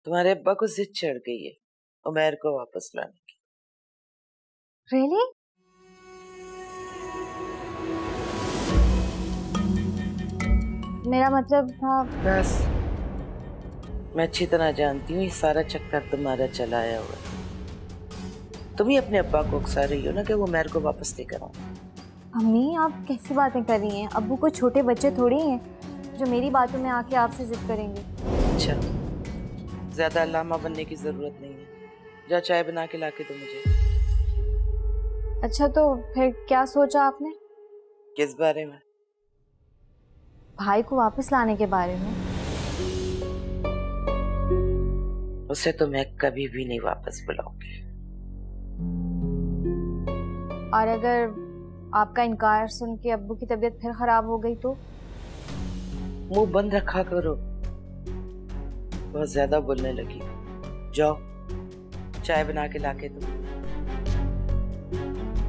तुम्हारे अब्बा को जिद चढ़ गई है उमैर को वापस लाने की। Really? मेरा मतलब था बस मैं अच्छी तरह जानती हूँ ये सारा चक्कर तुम्हारा चलाया हुआ है। तुम ही अपने अब्बा को उकसा रही हो ना कि वो उमैर को वापस लेकर आओ। अम्मी, आप कैसी बातें कर रही हैं? अब्बू को छोटे बच्चे थोड़ी हैं जो मेरी बातों में आके आपसे जिद करेंगे। अच्छा, ज्यादा अल्लामा बनने की जरूरत नहीं है। जा चाय बना के लाके दो मुझे। अच्छा, तो फिर क्या सोचा आपने? किस बारे में? भाई को वापस लाने के बारे में। उसे तो मैं कभी भी नहीं वापस बुलाऊंगी। और अगर आपका इनकार सुन के अब्बू की तबीयत फिर खराब हो गई तो? मुंह बंद रखा करो, बहुत ज्यादा बोलने लगी। जाओ चाय बना के लाके दो।